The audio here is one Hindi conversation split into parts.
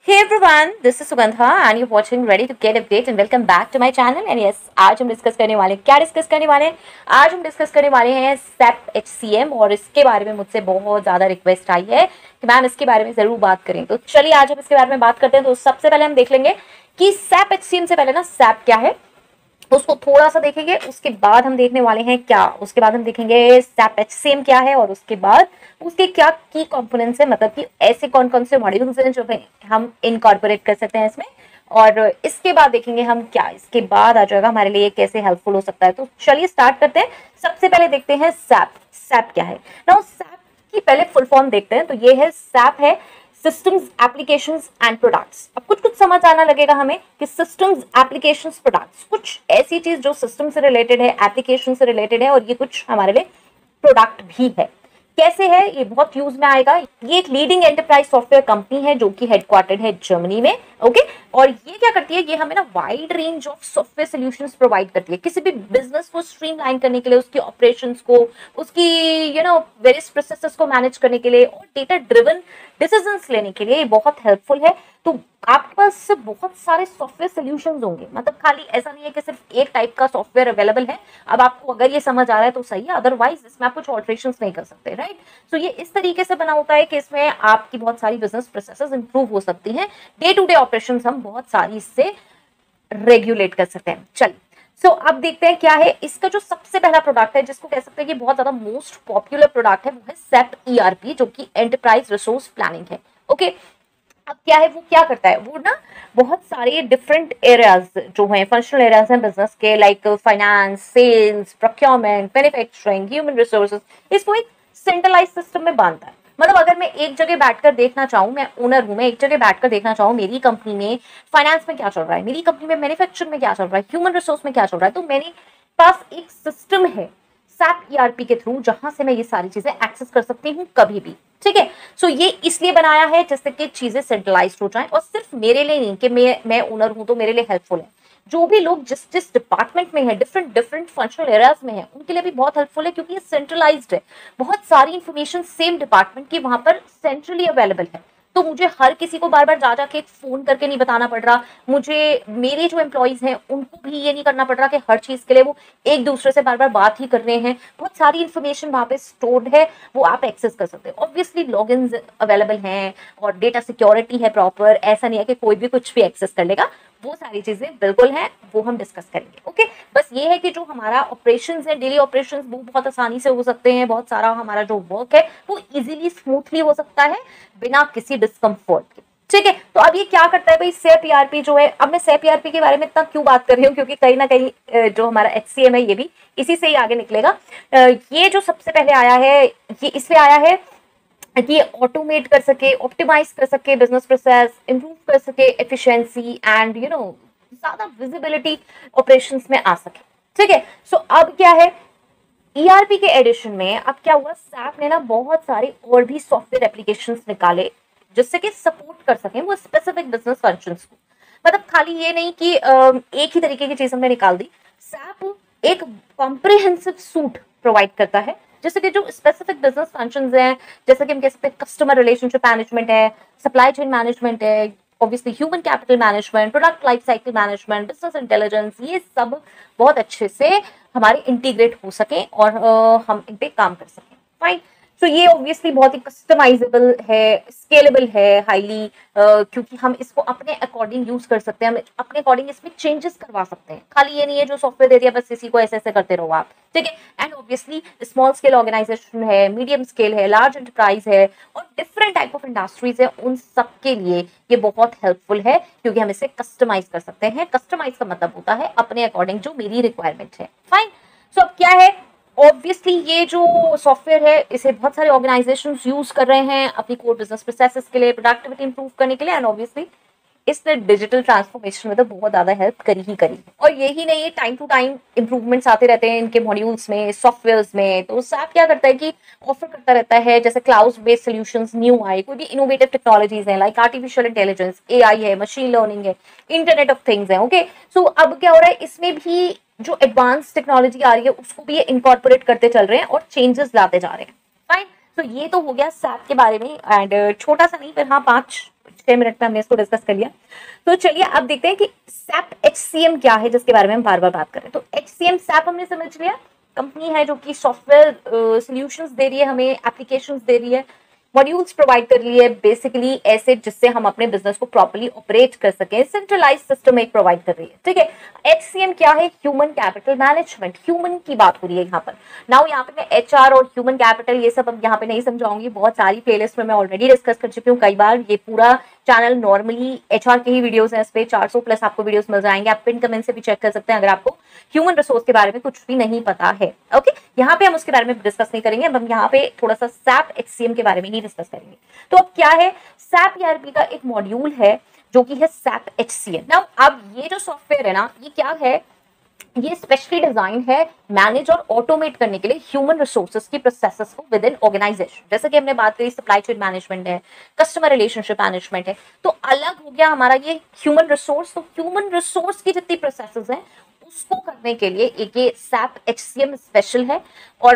Hey everyone, this is Sugandha and you're watching Ready to Get Update and welcome back to my channel and yes, आज हम डिस्कस करने वाले क्या डिस्कस करने वाले हैं। आज हम डिस्कस करने वाले हैं SAP HCM और इसके बारे में मुझसे बहुत ज़्यादा रिक्वेस्ट आई है कि मैम इसके बारे में ज़रूर बात करें। तो चलिए आज हम इसके बारे में बात करते हैं। तो सबसे पहले हम देख लेंगे कि SAP HCM से पहले ना SAP क्या है, उसको थोड़ा सा देखेंगे। उसके बाद हम देखने वाले हैं क्या, उसके बाद हम देखेंगे SAP HCM क्या है और उसके बाद उसके क्या की कंपोनेंट्स है, मतलब कि ऐसे कौन कौन से मॉड्यूल्स हैं जो हम इनकॉर्पोरेट कर सकते हैं इसमें। और इसके बाद देखेंगे हम क्या इसके बाद आ जाएगा हमारे लिए कैसे हेल्पफुल हो सकता है। तो चलिए स्टार्ट करते हैं। सबसे पहले देखते हैं SAP क्या है ना। SAP की पहले फुल फॉर्म देखते हैं। तो ये है SAP है सिस्टम्स एप्लीकेशंस एंड प्रोडक्ट्स। अब कुछ कुछ समझ आना लगेगा हमें कि सिस्टम्स एप्लीकेशंस प्रोडक्ट्स, कुछ ऐसी चीज जो सिस्टम से रिलेटेड है, एप्लीकेशन से रिलेटेड है, और ये कुछ हमारे लिए प्रोडक्ट भी है। कैसे है ये बहुत यूज में आएगा। ये एक लीडिंग एंटरप्राइज सॉफ्टवेयर कंपनी है जो कि हेडक्वार्टर्ड है जर्मनी में। ओके, और ये क्या करती है, ये हमें ना wide range of software solutions provide करती है किसी भी बिजनेस को स्ट्रीमलाइन करने के लिए, उसकी ऑपरेशंस को, उसकी वेरियस प्रोसेसेस को मैनेज करने के लिए और डेटा ड्रिवन डिसीजंस लेने के लिए ये बहुत हेल्पफुल है। तो आपके पास बहुत सारे सॉफ्टवेयर सॉल्यूशंस होंगे, मतलब खाली ऐसा नहीं है कि सिर्फ एक टाइप का सॉफ्टवेयर अवेलेबल है। अब आपको अगर ये समझ आ रहा है तो सही है, अदरवाइज इसमें आप कुछ ऑल्टरेशंस नहीं कर सकते, राइट। सो ये इस तरीके से बना होता है कि इसमें आपकी बहुत सारी बिजनेस प्रोसेसेस इंप्रूव हो सकती हैं। डे टू डे ऑपरेशंस हम बहुत सारी इससे रेगुलेट कर सकते हैं। चलिए सो अब देखते हैं क्या है इसका जो सबसे पहला प्रोडक्ट है, जिसको कह सकते हैं कि बहुत ज्यादा मोस्ट पॉपुलर प्रोडक्ट है, वो है SAP ERP जो कि एंटरप्राइज रिसोर्स प्लानिंग है। ओके, अब क्या है, वो क्या करता है, वो ना बहुत सारे डिफरेंट एरियाज जो हैं, फंक्शनल एरियाज हैं बिजनेस के, like finance, sales, procurement, manufacturing, human resources, इसको एक सेंट्रलाइज सिस्टम में बांधता है। मतलब अगर मैं एक जगह बैठकर देखना चाहूँ, मैं ओनर हूँ, मैं एक जगह बैठकर देखना चाहूँ मेरी कंपनी में फाइनेंस में क्या चल रहा है, मेरी कंपनी में मैन्युफैक्चरिंग में क्या चल रहा है, ह्यूमन रिसोर्स में क्या चल रहा है, तो मेरे पास एक सिस्टम है SAP ERP के थ्रू जहां से मैं ये सारी चीजें एक्सेस कर सकती हूँ कभी भी। ठीक है, सो ये इसलिए बनाया है जिससे कि चीजें सेंट्रलाइज्ड हो जाएं, और सिर्फ मेरे लिए नहीं कि मैं ओनर हूं तो मेरे लिए हेल्पफुल है, जो भी लोग जिस जिस डिपार्टमेंट में है, डिफरेंट डिफरेंट फंक्शनल एरियाज में है, उनके लिए भी बहुत हेल्पफुल है क्योंकि ये सेंट्रलाइज्ड है। बहुत सारी इंफॉर्मेशन सेम डिपार्टमेंट की वहां पर सेंट्रली अवेलेबल है, तो मुझे हर किसी को बार बार जा जाके फोन करके नहीं बताना पड़ रहा। मुझे मेरे जो एम्प्लॉइज हैं उनको भी ये नहीं करना पड़ रहा कि हर चीज के लिए वो एक दूसरे से बार बार बात ही कर रहे हैं। बहुत सारी इंफॉर्मेशन वहां पे स्टोर्ड है, वो आप एक्सेस कर सकते हैं। ऑब्वियसली लॉगिन्स अवेलेबल हैं और डेटा सिक्योरिटी है प्रॉपर, ऐसा नहीं है कि कोई भी कुछ भी एक्सेस कर लेगा। वो सारी चीजें बिल्कुल हैं, वो हम डिस्कस करेंगे। ओके, बस ये है कि जो हमारा ऑपरेशंस है, डेली ऑपरेशंस, वो बहुत आसानी से हो सकते हैं। बहुत सारा हमारा जो वर्क है वो इजीली स्मूथली हो सकता है बिना किसी डिस्कम्फर्ट के। ठीक है, तो अब ये क्या करता है भाई SAP ERP जो है। अब मैं SAP ERP के बारे में इतना क्यों बात कर रही हूँ, क्योंकि कहीं ना कहीं जो हमारा HCM है ये भी इसी से ही आगे निकलेगा। ये जो सबसे पहले आया है ये इसलिए आया है कि ऑटोमेट कर सके, ऑप्टिमाइज कर सके बिजनेस प्रोसेस, इंप्रूव कर सके एफिशिएंसी एंड ज्यादा विजिबिलिटी ऑपरेशंस में आ सके। ठीक है, सो अब क्या है, ERP के एडिशन में अब क्या हुआ, SAP ने ना बहुत सारे और भी सॉफ्टवेयर एप्लीकेशंस निकाले जिससे कि सपोर्ट कर सकें वो स्पेसिफिक बिजनेस फंक्शंस को। मतलब खाली ये नहीं कि एक ही तरीके की चीज हमने निकाल दी। SAP एक कॉम्प्रिहेंसिव सूट प्रोवाइड करता है जैसे कि जो स्पेसिफिक बिजनेस फंक्शंस हैं, जैसे कि हम कह सकते हैं कस्टमर रिलेशनशिप मैनेजमेंट है, सप्लाई चेन मैनेजमेंट है, obviously human capital management, product life cycle management, business intelligence, ये सब बहुत अच्छे से हमारे इंटीग्रेट हो सके और हम इन पे काम कर सकें। फाइन, तो ये ऑब्वियसली बहुत ही कस्टमाइजेबल है, स्केलेबल है हाईली, क्योंकि हम इसको अपने अकॉर्डिंग यूज कर सकते हैं, हम अपने अकॉर्डिंग इसमें चेंजेस करवा सकते हैं। खाली ये नहीं है जो सॉफ्टवेयर दे दिया बस इसी को ऐसे ऐसे करते रहो आप। ठीक है, and obviously small scale organization है, मीडियम स्केल है, लार्ज एंटरप्राइज है और डिफरेंट टाइप ऑफ इंडस्ट्रीज है, उन सब के लिए ये बहुत हेल्पफुल है क्योंकि हम इसे कस्टमाइज कर सकते हैं। कस्टमाइज का मतलब होता है अपने अकॉर्डिंग जो मेरी रिक्वायरमेंट है। फाइन, सो अब क्या है, ऑब्वियसली ये जो सॉफ्टवेयर है इसे बहुत सारे ऑर्गेनाइजेशंस यूज कर रहे हैं अपनी कोर बिजनेस प्रोसेसेस के लिए, प्रोडक्टिविटी इंप्रूव करने के लिए, एंड ऑब्वियसली इसने डिजिटल ट्रांसफॉर्मेशन में तो बहुत ज्यादा हेल्प करी ही करी। और यही नहीं है, टाइम टू टाइम इंप्रूवमेंट्स आते रहते हैं इनके मॉड्यूल्स में, सॉफ्टवेयर्स में। तो SAP क्या करता है कि ऑफर करता रहता है, जैसे क्लाउड बेस्ड सॉल्यूशंस न्यू आए, कोई भी इनोवेटिव टेक्नोलॉजीज हैं लाइक आर्टिफिशियल इंटेलिजेंस, AI है, मशीन लर्निंग है, इंटरनेट ऑफ थिंग्स है। ओके, सो अब क्या हो रहा है, इसमें भी जो एडवांस टेक्नोलॉजी आ रही है उसको भी ये इनकॉर्पोरेट करते चल रहे हैं और चेंजेस लाते जा रहे हैं। फाइन, तो ये तो हो गया SAP के बारे में, एंड छोटा सा नहीं, फिर हाँ 5 6 मिनट में हमने इसको डिस्कस कर लिया। तो चलिए अब देखते हैं कि SAP HCM क्या है, जिसके बारे में हम बार बार बात करें। तो HCM SAP हमने समझ लिया, कंपनी है जो कि सॉफ्टवेयर सॉल्यूशंस दे रही है, हमें एप्लीकेशंस दे रही है, मॉड्यूल्स प्रोवाइड कर रही है, बेसिकली ऐसे जिससे हम अपने बिजनेस को प्रॉपर्ली ऑपरेट कर सकें। सेंट्रलाइज सिस्टम एक प्रोवाइड कर रही है, ठीक है। HCM क्या है? ह्यूमन कैपिटल मैनेजमेंट, ह्यूमन की बात हो रही है यहाँ पर। नाउ यहाँ पे मैं HR और ह्यूमन कैपिटल ये सब अब यहाँ पे नहीं समझाऊंगी, बहुत सारी प्लेलिस्ट में मैं ऑलरेडी डिस्कस कर चुकी हूँ कई बार। ये पूरा चैनल नॉर्मली HR के ही वीडियोस हैं, इस पे 400 प्लस आपको वीडियोस मिल जाएंगे, आप पिन कमेंट से भी चेक कर सकते हैं अगर आपको ह्यूमन रिसोर्स के बारे में कुछ भी नहीं पता है। ओके, यहाँ पे हम उसके बारे में डिस्कस नहीं करेंगे, अब हम यहाँ पे थोड़ा सा SAP HCM के बारे में ही डिस्कस करेंगे। तो अब क्या है? SAP ERP का एक मॉड्यूल है जो कि है SAP HCM। नाउ अब ये जो सॉफ्टवेयर है ना, ये क्या है? ये स्पेशली डिजाइन है मैनेज और ऑटोमेट करने के लिए ह्यूमन रिसोर्सेज की प्रोसेसेस को विद इन ऑर्गेनाइजेशन। जैसे कि हमने बात करी सप्लाई चेन मैनेजमेंट है, कस्टमर रिलेशनशिप मैनेजमेंट है, तो अलग हो गया हमारा ये ह्यूमन रिसोर्स। तो ह्यूमन रिसोर्स की जितनी प्रोसेसेस हैं उसको करने के लिए एक ये SAP HCM स्पेशल है, और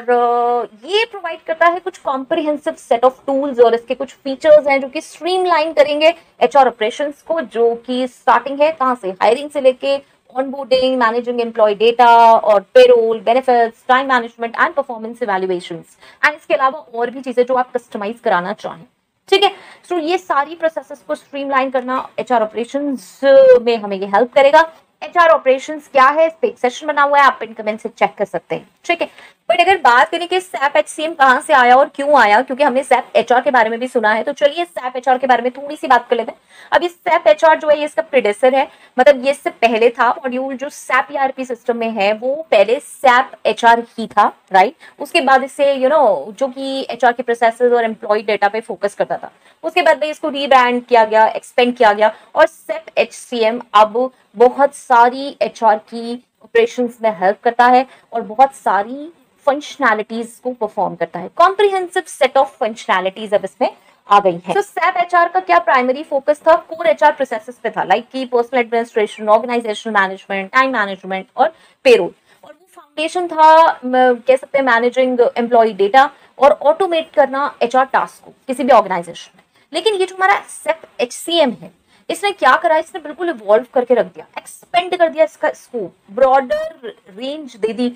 ये प्रोवाइड करता है कुछ कॉम्प्रिहेंसिव सेट ऑफ टूल्स, और इसके कुछ फीचर्स हैं जो कि स्ट्रीमलाइन करेंगे HR ऑपरेशंस को, जो कि स्टार्टिंग है कहाँ से? हायरिंग से लेके ऑनबोर्डिंग, मैनेजिंग एम्प्लॉय डेटा और payroll, benefits, time management and performance evaluations, and इसके अलावा और भी चीजें जो आप कस्टमाइज कराना चाहें, ठीक है। सो ये सारी प्रोसेसेस को स्ट्रीमलाइन करना HR ऑपरेशंस में हमें ये हेल्प करेगा। HR ऑपरेशंस क्या है, इस पे एक सेशन बना हुआ है, आप पिन कमेंट से चेक कर सकते हैं, ठीक है। बट अगर बात करें कि SAP HCM कहाँ से आया और क्यों आया, क्योंकि हमने SAP HR के बारे में भी सुना है, तो चलिए SAP HR के बारे में थोड़ी सी बात कर लेते हैं। अब ये SAP HR जो है ये इसका प्रीडेसर है, मतलब ये इससे पहले था मॉड्यूल जो SAP ERP सिस्टम में है, वो पहले SAP HR ही था, राइट। उसके बाद इससे जो कि HR के प्रोसेसेस और एम्प्लॉय डेटा पे फोकस करता था, उसके बाद में इसको रीब्रांड किया गया, एक्सपेंड किया गया, और SAP HCM अब बहुत सारी HR की ऑपरेशंस में हेल्प करता है और बहुत सारी फंक्शनैलिटीज को परफॉर्म करता है। कॉम्प्रिहेंसिव सेट ऑफ फंक्शनैलिटीज अब इसमें आ गई है। तो SAP HR का क्या प्राइमरी फोकस था? कोर HR प्रोसेसेस पे था, लाइक की personal administration, organizational management, time management और पेरोल, और वो फाउंडेशन था कह सकते हैं मैनेजिंग एम्प्लॉय डेटा और ऑटोमेट करना HR टास्क को किसी भी ऑर्गेनाइजेशन में। लेकिन ये जो हमारा SAP HCM है, इसने क्या करा? इसने बिल्कुल इवॉल्व करके रख दिया, एक्सपेंड कर दिया इसका स्कोप, ब्रॉडर रेंज दे दी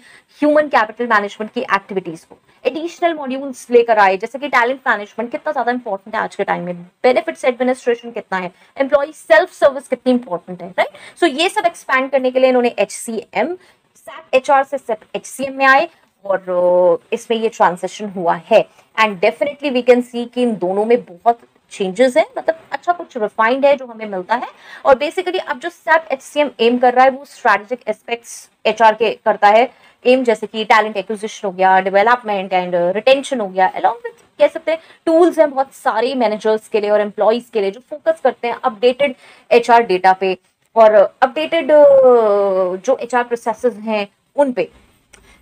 ह्यूमन कैपिटल मैनेजमेंट की एक्टिविटीज को, एडिशनल मॉड्यूल्स लेकर आए, जैसे कि टैलेंट मैनेजमेंट कितना ज्यादा इंपॉर्टेंट है आज के टाइम में, बेनिफिट्स एडमिनिस्ट्रेशन कितना है, एम्प्लॉय सेल्फ सर्विस कितनी इंपॉर्टेंट है, राइट। सो ये सब एक्सपैंड करने के लिए इन्होंने HCM, SAP HR से SAP HCM में आए, और इसमें ये ट्रांजिशन हुआ है। And definitely we can see कि इन दोनों में बहुत चेंजेस है, मतलब अच्छा कुछ रिफाइंड है जो हमें मिलता है। और बेसिकली अब जो SAP HCM एम कर रहा है वो स्ट्रेटेजिक एस्पेक्ट्स HR के करता है एम, जैसे कि टैलेंट एक्विजिशन हो गया, डेवलपमेंट एंड रिटेंशन हो गया, अलॉन्ग विद कह सकते हैं टूल्स हैं बहुत सारे मैनेजर्स के लिए और एम्प्लॉइज के लिए जो फोकस करते हैं अपडेटेड HR डेटा पे और अपडेटेड जो HR प्रोसेसेस हैं उन पे।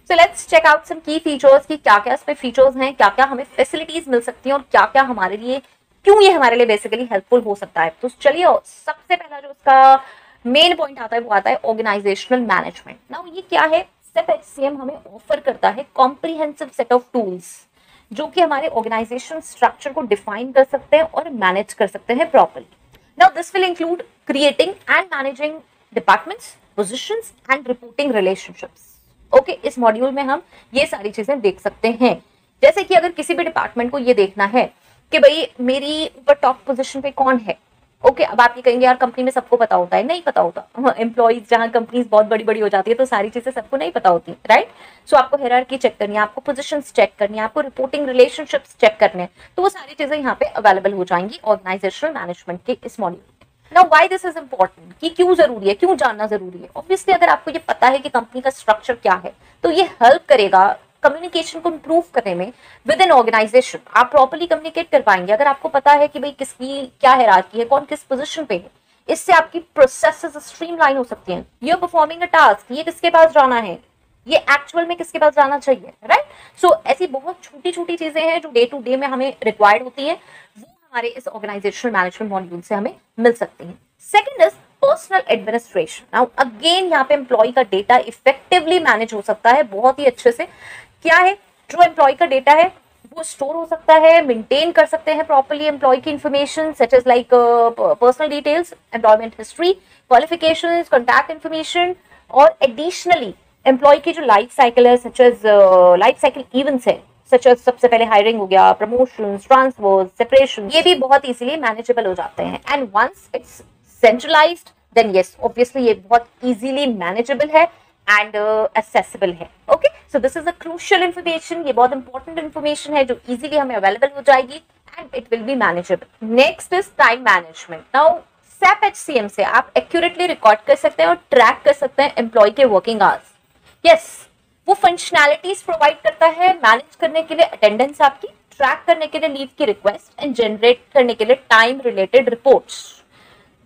So let's check out some key features कि क्या क्या इसमें फीचर्स हैं, क्या क्या हमें फैसिलिटीज मिल सकती हैं और क्या क्या हमारे लिए, क्यों ये हमारे लिए बेसिकली हेल्पफुल हो सकता है। तो चलिए सबसे पहला जो इसका मेन पॉइंट आता है वो आता है ऑर्गेनाइजेशनल मैनेजमेंट। नाउ ये क्या है? SAP HCM हमें ऑफर करता है कॉम्प्रिहेंसिव सेट ऑफ टूल्स जो कि हमारे ऑर्गेनाइजेशन स्ट्रक्चर को डिफाइन कर सकते हैं और मैनेज कर सकते हैं properly. Now this will include creating and managing departments, positions and reporting relationships. Okay, इस मॉड्यूल में हम ये सारी चीजें देख सकते हैं। जैसे कि अगर किसी भी डिपार्टमेंट को ये देखना है कि भाई मेरी ऊपर टॉप पोजीशन पे कौन है, ओके, अब आप ये कहेंगे यार कंपनी में सबको पता होता है, नहीं पता होता। एम्प्लॉइज जहां कंपनीज बहुत बड़ी बड़ी हो जाती है तो सारी चीजें सबको नहीं पता होती, राइट। सो आपको हायरार्की चेक करनी है, आपको पोजीशंस चेक करनी है, आपको रिपोर्टिंग रिलेशनशिप्स चेक करने हैं, तो वो सारी चीजें यहाँ पे अवेलेबल हो जाएंगी ऑर्गेनाइजेशनल मैनेजमेंट के इस module. Now why this is important, कि क्यों जरूरी है, क्यों जानना जरूरी है। ऑब्वियसली अगर आपको ये पता है कि कंपनी का स्ट्रक्चर क्या है तो ये हेल्प करेगा कम्युनिकेशन को इंप्रूव करने में विद इन ऑर्गेनाइजेशन। आप प्रॉपर्ली कम्युनिकेट कर पाएंगे अगर आपको पता है कि भाई किसकी क्या हायरार्की है, कौन किस पोजीशन पे है। इससे आपकी प्रोसेसेस स्ट्रीमलाइन हो सकती हैं। You are performing a task, ये किसके पास जाना है, ये एक्चुअल में किसके पास जाना चाहिए, राइट। सो ऐसी बहुत छोटी छोटी चीजें हैं जो डे टू डे में हमें रिक्वायर्ड होती है, वो हमारे इस ऑर्गेनाइजेशनल मैनेजमेंट मॉड्यूल से हमें मिल सकती है। Second is personal administration. Now again यहाँ पे एम्प्लॉय का डेटा इफेक्टिवली मैनेज हो सकता है बहुत ही अच्छे से। क्या है जो एम्प्लॉय का डेटा है वो स्टोर हो सकता है, मेंटेन कर सकते हैं प्रॉपर्ली एम्प्लॉय की information such as like personal details, employment history, qualifications, contact information, और एडिशनली एम्प्लॉय की जो लाइफ साइकिल है such as life cycle events है सच एज सबसे पहले हायरिंग हो गया, प्रमोशन, ट्रांसफर, सेपरेशन, ये भी बहुत इजीली मैनेजेबल हो जाते हैं। And once it's centralized then yes obviously ये बहुत इजीली मैनेजेबल है एंड accessible है। Okay, so this is a crucial information, ये बहुत इंपॉर्टेंट इन्फॉर्मेशन है जो इजीली हमें अवेलेबल हो जाएगी and it will be manageable. Next is time management. Now SAP HCM से आप एक्यूरेटली रिकॉर्ड कर सकते हैं और ट्रैक कर सकते हैं एम्प्लॉय के वर्किंग आवर्स। यस, वो फंक्शनैलिटीज प्रोवाइड करता है मैनेज करने के लिए अटेंडेंस आपकी, ट्रैक करने के लिए लीव की रिक्वेस्ट एंड जनरेट करने के लिए टाइम रिलेटेड रिपोर्ट्स।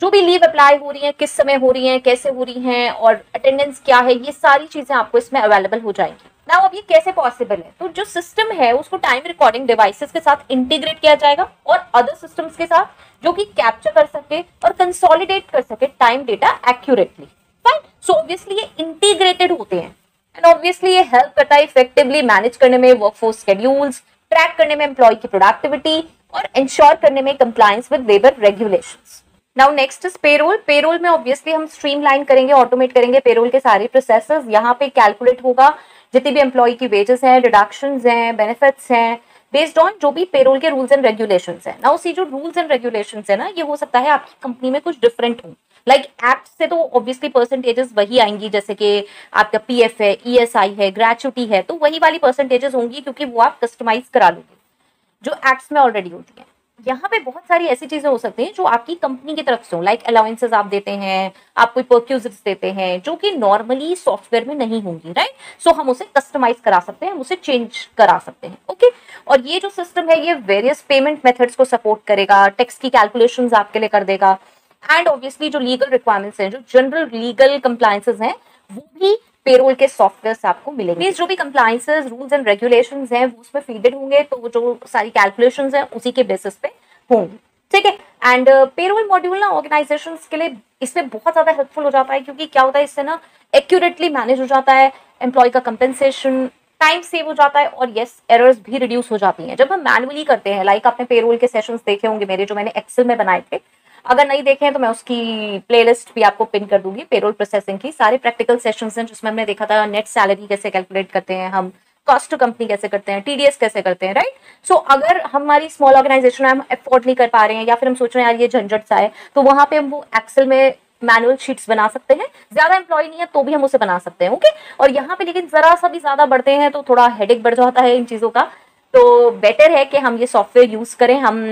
जो भी लीव अप्लाई हो रही है, किस समय हो रही है, कैसे हो रही हैं और अटेंडेंस क्या है, ये सारी चीजें आपको इसमें अवेलेबल हो जाएंगी। नाउ अब ये कैसे पॉसिबल है, तो जो सिस्टम है उसको टाइम रिकॉर्डिंग डिवाइसेस के साथ इंटीग्रेट किया जाएगा और अदर सिस्टम्स के साथ जो कि कैप्चर कर सके और कंसोलिडेट कर सके time data accurately. Fine, so obviously ये इंटीग्रेटेड होते हैं एंड ऑब्वियसली ये हेल्प करता है इफेक्टिवली मैनेज करने में वर्कफोर्स शेड्यूल्स, ट्रैक करने में एम्प्लॉय की प्रोडक्टिविटी और इंश्योर करने में compliance with labour regulations. Now next is payroll. Payroll में ऑब्वियसली हम स्ट्रीमलाइन करेंगे, ऑटोमेट करेंगे पेरोल के सारे प्रोसेसेस। यहाँ पे कैलकुलेट होगा जितनी भी एम्प्लॉय की वेजेस हैं, डिडक्शंस हैं, बेनिफिट्स हैं, बेस्ड ऑन जो भी पेरोल के रूल्स एंड रेगुलेशंस हैं। नाउ सी जो रूल्स एंड रेगुलेशंस है ना, ये हो सकता है आपकी कंपनी में कुछ डिफरेंट हो। लाइक एक्ट से तो ऑब्वियसली परसेंटेजेस वही आएंगी, जैसे कि आपका पीएफ है, ईएसआई है, ग्रेचुटी है, तो वही वाली परसेंटेजेस होंगी क्योंकि वो आप कस्टमाइज करा लोगे जो एक्ट्स में ऑलरेडी होती है। यहाँ पे बहुत सारी ऐसी चीजें हो सकती हैं जो आपकी कंपनी की तरफ से हो, लाइक अलाउंसेस आप देते हैं, आप कोई परक्यूजिट्स देते हैं जो कि नॉर्मली सॉफ्टवेयर में नहीं होंगी, राइट। सो हम उसे कस्टमाइज करा सकते हैं, हम उसे चेंज करा सकते हैं। ओके, और ये जो सिस्टम है ये वेरियस पेमेंट मेथड्स को सपोर्ट करेगा, टैक्स की कैलकुलेशंस आपके लिए कर देगा एंड ऑब्वियसली जो लीगल रिक्वायरमेंट्स हैं, जो जनरल लीगल कंप्लायंसेस हैं, वो भी पेरोल के सॉफ्टवेयर से आपको मिलेंगे। जो भी कंप्लायंसेस, रूल्स एंड रेगुलेशंस हैं वो उसमें फीडेड होंगे, तो जो सारी कैलकुलेशंस हैं उसी के बेसिस पे होंगी, ठीक है। एंड पेरोल मॉड्यूल ना ऑर्गेनाइजेशंस के लिए इसमें बहुत ज्यादा हेल्पफुल हो जाता है क्योंकि क्या होता है इससे ना एक्यूरेटली मैनेज हो जाता है, एम्प्लॉय का कंपेंसेशन, टाइम सेव हो जाता है और यस एरर्स भी रिड्यूस हो जाती हैं। जब हम मैनुअली करते हैं, लाइक आपने पेरोल के सेशंस देखे होंगे मेरे, जो मैंने एक्सेल में बनाए थे, अगर नहीं देखे हैं तो मैं उसकी प्लेलिस्ट भी आपको पिन कर दूंगी। पेरोल प्रोसेसिंग की सारे प्रैक्टिकल सेशंस हैं जिसमें हमने देखा था नेट सैलरी कैसे कैलकुलेट करते हैं हम, कॉस्ट टू कंपनी कैसे करते हैं, टीडीएस कैसे करते हैं, राइट। सो अगर हमारी स्मॉल ऑर्गेनाइजेशन हम अफोर्ड नहीं कर पा रहे हैं या फिर हम सोच रहे हैं यार ये झंझट सा है, तो वहां पे हम वो एक्सेल में मैनुअल शीट्स बना सकते हैं। ज्यादा एम्प्लॉय नहीं है तो भी हम उसे बना सकते हैं, ओके। और यहाँ पे लेकिन जरा सा भी ज्यादा बढ़ते हैं तो थोड़ा हेडेक बढ़ जाता है इन चीजों का, तो बेटर है कि हम ये सॉफ्टवेयर यूज करें, हम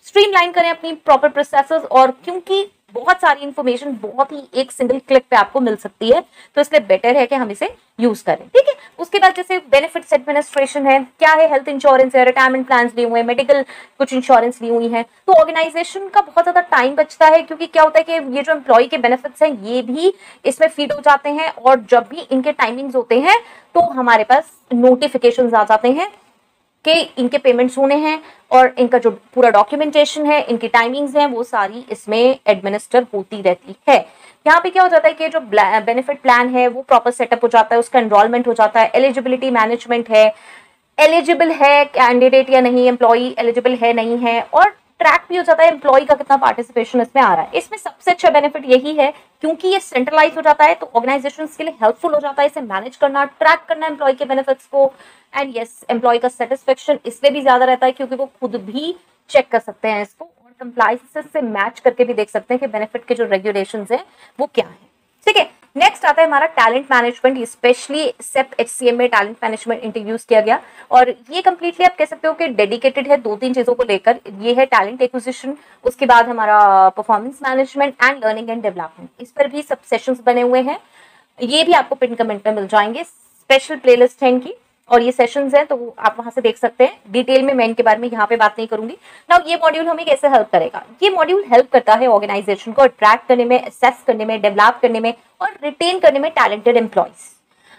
स्ट्रीमलाइन करें अपनी प्रॉपर प्रोसेसेस। और क्योंकि बहुत सारी इंफॉर्मेशन बहुत ही एक सिंगल क्लिक पे आपको मिल सकती है, तो इसलिए बेटर है कि हम इसे यूज करें, ठीक है। उसके बाद जैसे बेनिफिट्स एडमिनिस्ट्रेशन है, क्या है, हेल्थ इंश्योरेंस है, रिटायरमेंट प्लान्स लिए हुए हैं, मेडिकल कुछ इंश्योरेंस ली हुई है, तो ऑर्गेनाइजेशन का बहुत ज्यादा टाइम बचता है क्योंकि क्या होता है कि ये जो एम्प्लॉय के बेनिफिट्स हैं ये भी इसमें फीड हो जाते हैं और जब भी इनके टाइमिंग्स होते हैं तो हमारे पास नोटिफिकेशन आ जाते हैं कि इनके पेमेंट्स होने हैं और इनका जो पूरा डॉक्यूमेंटेशन है, इनकी टाइमिंग्स हैं, वो सारी इसमें एडमिनिस्टर होती रहती है। यहाँ पे क्या हो जाता है कि जो बेनिफिट प्लान है वो प्रॉपर सेटअप हो जाता है, उसका एनरोलमेंट हो जाता है, एलिजिबिलिटी मैनेजमेंट है, एलिजिबल है कैंडिडेट या नहीं, एम्प्लॉय एलिजिबल है नहीं है, और ट्रैक भी हो जाता है एम्प्लॉय का कितना पार्टिसिपेशन इसमें आ रहा है। इसमें सबसे अच्छा बेनिफिट यही है क्योंकि ये सेंट्रलाइज हो जाता है तो ऑर्गेनाइजेशंस के लिए हेल्पफुल हो जाता है इसे मैनेज करना, ट्रैक करना एम्प्लॉय के बेनिफिट्स को। एंड यस एम्प्लॉय का सेटिस्फेक्शन इसलिए भी ज्यादा रहता है क्योंकि वो खुद भी चेक कर सकते हैं इसको और कंप्लायंस से मैच करके भी देख सकते हैं कि बेनिफिट के जो रेगुलेशंस हैं वो क्या है, ठीक है। नेक्स्ट आता है हमारा talent management, specially SAP HCM में टैलेंट मैनेजमेंट इंट्रोड्यूस किया गया और ये कंप्लीटली आप कह सकते हो कि डेडिकेटेड है दो तीन चीजों को लेकर। ये है टैलेंट एक्विजिशन, उसके बाद हमारा performance management and learning and development. इस पर भी सब सेशंस बने हुए हैं, ये भी आपको पिन कमेंट में मिल जाएंगे, स्पेशल प्लेलिस्ट है इनकी और ये सेशंस हैं तो आप वहां से देख सकते हैं। डिटेल में मैं इनके बारे में यहाँ पे बात नहीं करूंगी। नाउ ये मॉड्यूल हमें कैसे हेल्प करेगा, ये मॉड्यूल हेल्प करता है ऑर्गेनाइजेशन को अट्रैक्ट करने में, असेस करने में, डेवलप करने में और रिटेन करने में टैलेंटेड एम्प्लॉयज।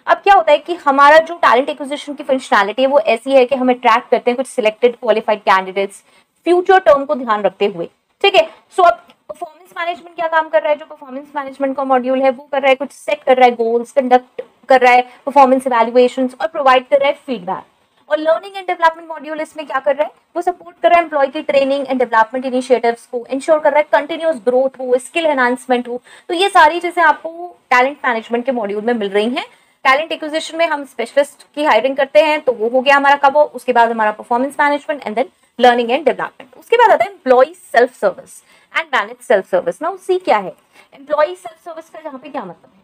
अब क्या होता है कि हमारा जो टैलेंट एक्विजिशन की फंक्शनैलिटी है वो ऐसी है कि हम अट्रैक्ट करते हैं कुछ selected qualified candidates future term को ध्यान रखते हुए, ठीक है। सो अब परफॉर्मेंस मैनेजमेंट क्या काम कर रहा है, जो परफॉर्मेंस मैनेजमेंट का मॉड्यूल है वो कर रहा है कुछ सेट कर रहा है गोल्स, कंडक्ट कर रहा है परफॉर्मेंस इवैल्यूएशंस और प्रोवाइड कर रहा है फीडबैक। और लर्निंग एंड डेवलपमेंट मॉड्यूल इसमें क्या कर रहा है, वो सपोर्ट कर रहा है एम्प्लॉय की ट्रेनिंग एंड डेवलपमेंट इनिशिएटिव्स को, इंश्योर कर रहा है कंटिन्यूअस ग्रोथ हो, स्किल एनहांसमेंट हो। तो ये सारी चीजें आपको टैलेंट मैनेजमेंट के मॉड्यूल में मिल रही हैं। टैलेंट एक्विजिशन में हम स्पेशलिस्ट की हायरिंग करते हैं, तो वो हो गया हमारा कब, उसके बाद हमारा performance management and then learning and development. उसके बाद आता है employee self service and manager self service. ना उसी क्या है एम्प्लॉय सेल्फ सर्विस का, जहाँ पे क्या मतलब है,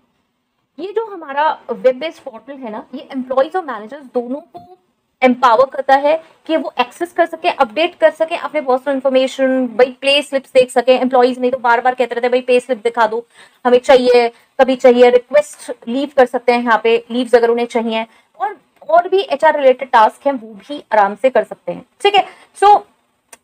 ये जो हमारा वेब बेस्ड पोर्टल है ना, ये एम्प्लॉयज और मैनेजर्स दोनों को एम्पावर करता है कि वो एक्सेस कर सके, अपडेट कर सके अपने पर्सनल इन्फॉर्मेशन, भाई पे स्लिप्स देख सके। एम्प्लॉयज नहीं तो बार बार कहते रहते हैं भाई पे स्लिप दिखा दो, हमें चाहिए, कभी चाहिए, रिक्वेस्ट लीव कर सकते हैं यहाँ पे, लीव्स अगर उन्हें चाहिए, और भी एचआर रिलेटेड टास्क हैं वो भी आराम से कर सकते हैं। ठीक है, सो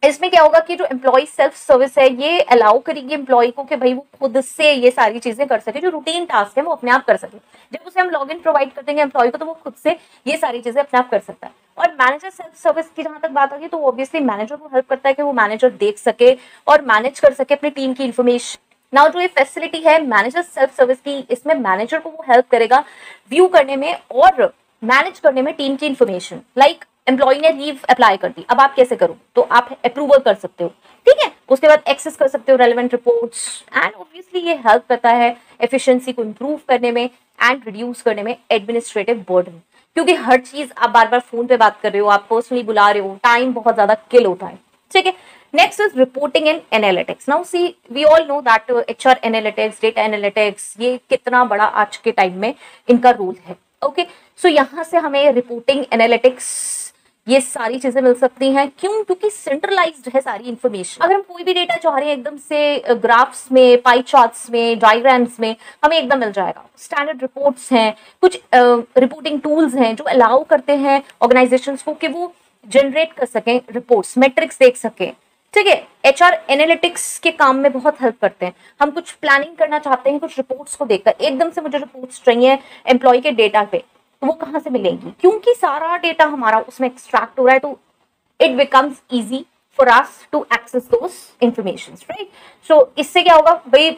इसमें क्या होगा कि जो एम्प्लॉय सेल्फ सर्विस है ये अलाउ करेगी एम्प्लॉय को कि भाई वो खुद से ये सारी चीजें कर सके, जो रूटीन टास्क है वो अपने आप कर सके। जब उसे हम लॉगिन प्रोवाइड कर देंगे एम्प्लॉय को, तो वो खुद से ये सारी चीजें अपने आप कर सकता है। और मैनेजर सेल्फ सर्विस की जहां तक बात होगी, तो ऑब्वियसली मैनेजर को हेल्प करता है कि वो मैनेजर देख सके और मैनेज कर सके अपनी टीम की इन्फॉर्मेशन। नाउ जो ये फैसिलिटी है मैनेजर सेल्फ सर्विस की, इसमें मैनेजर को वो हेल्प करेगा व्यू करने में और मैनेज करने में टीम की इन्फॉर्मेशन। लाइक एम्प्लॉय ने लीव अप्लाई कर दी, अब आप कैसे करो, तो आप अप्रूवल कर सकते हो, ठीक है, उसके बाद एक्सेस कर सकते हो रेलेवेंट रिपोर्ट्स, एंड ऑब्वियसली ये हेल्प करता है एफिशिएंसी को इंप्रूव करने में एंड रिड्यूस करने में एडमिनिस्ट्रेटिव बर्डन, क्योंकि हर चीज आप बार बार फोन पे बात कर रहे हो, आप पर्सनली बुला रहे हो, टाइम बहुत ज्यादा किल होता है। ठीक है, next is reporting and analytics. Now see we all know that HR analytics, data analytics, ये कितना बड़ा आज के टाइम में इनका रोल है। ओके, सो यहाँ से हमें रिपोर्टिंग, एनालिटिक्स, ये सारी चीजें मिल सकती हैं। क्यों? क्योंकि सेंट्रलाइज्ड है सारी इंफॉर्मेशन। अगर हम कोई भी डेटा चाह रहे हैं एकदम से ग्राफ्स में, पाई चार्ट्स में, डायग्राम्स में, हमें एकदम मिल जाएगा। स्टैंडर्ड रिपोर्ट्स हैं, कुछ रिपोर्टिंग टूल्स हैं जो अलाउ करते हैं ऑर्गेनाइजेशंस को कि वो जनरेट कर सकें रिपोर्ट्स, मेट्रिक्स देख सकें। ठीक है, एचआर एनालिटिक्स के काम में बहुत हेल्प करते हैं। हम कुछ प्लानिंग करना चाहते हैं, कुछ रिपोर्ट्स को देखकर एकदम से मुझे रिपोर्ट्स चाहिए एम्प्लॉय के डेटा पे, तो वो कहाँ से मिलेंगी? क्योंकि सारा डेटा हमारा उसमें एक्सट्रैक्ट हो रहा है, तो it becomes easy for us to access those informations, right. So इससे क्या होगा भाई,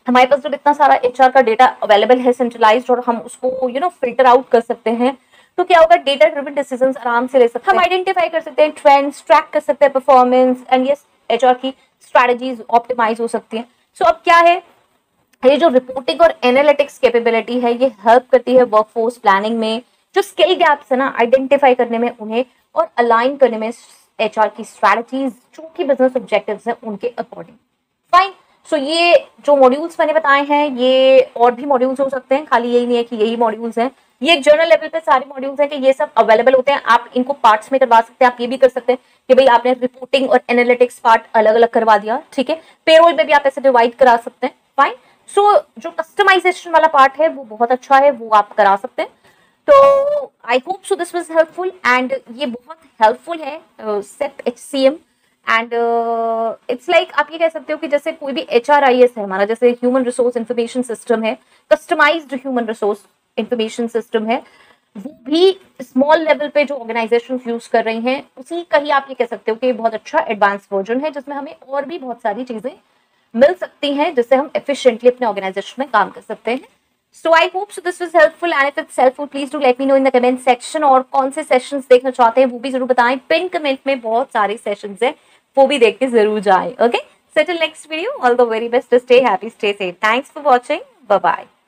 हमारे पास जब इतना सारा एचआर का डेटा अवेलेबल है सेंट्रलाइज्ड, और हम उसको फिल्टर आउट कर सकते हैं, तो क्या होगा, डेटा ड्रिवन डिसीजंस आराम से ले सकते हैं। हम आइडेंटिफाई कर सकते हैं ट्रेंड्स, ट्रैक कर सकते हैं परफॉर्मेंस, एंड यस एचआर की स्ट्रैटेजीज ऑप्टिमाइज हो सकती हैं। सो अब क्या है, ये जो रिपोर्टिंग और एनालिटिक्स कैपेबिलिटी है ये हेल्प करती है वर्कफोर्स प्लानिंग में, जो स्किल गैप्स है ना आइडेंटिफाई करने में उन्हें, और अलाइन करने में एचआर की स्ट्रैटेजीज जो कि बिजनेस ऑब्जेक्टिव्स हैं उनके अकॉर्डिंग। फाइन, सो ये जो मॉड्यूल्स मैंने बताए हैं, ये और भी मॉड्यूल्स हो सकते हैं, खाली यही नहीं है कि यही मॉड्यूल्स हैं। ये एक जर्नल लेवल पे सारे मॉड्यूल्स हैं कि ये सब अवेलेबल होते हैं, आप इनको पार्ट्स में करवा सकते हैं। आप ये भी कर सकते हैं कि भाई आपने रिपोर्टिंग और एनालिटिक्स पार्ट अलग अलग करवा दिया, ठीक है, पेरोल में भी आप ऐसे डिवाइड करा सकते हैं। फाइन, सो जो कस्टमाइजेशन वाला पार्ट है वो बहुत अच्छा है, वो आप करा सकते हैं। तो I hope so this was helpful, and ये बहुत हेल्पफुल है सेप HCM, एंड इट्स लाइक आप ये कह सकते हो कि जैसे कोई भी HRIS है हमारा, जैसे ह्यूमन रिसोर्स इंफॉर्मेशन सिस्टम है, customized human resource information system है, वो भी स्मॉल लेवल पे जो ऑर्गेनाइजेशन यूज कर रही हैं, उसी का ही आप ये कह सकते हो कि बहुत अच्छा एडवांस वर्जन है, जिसमें हमें और भी बहुत सारी चीजें मिल सकती हैं जिससे हम एफिशिएंटली अपने ऑर्गेनाइजेशन में काम कर सकते हैं। So I hope so this was helpful, and if it's helpful please do let me know in the comment section, और कौन से सेशंस देखना चाहते हैं वो भी जरूर बताएं। पिन कमेंट में बहुत सारे सेशंस हैं, वो भी देख के जरूर जाएं। Okay, so till next video, all the very best, stay happy, stay safe, thanks for watching, bye bye।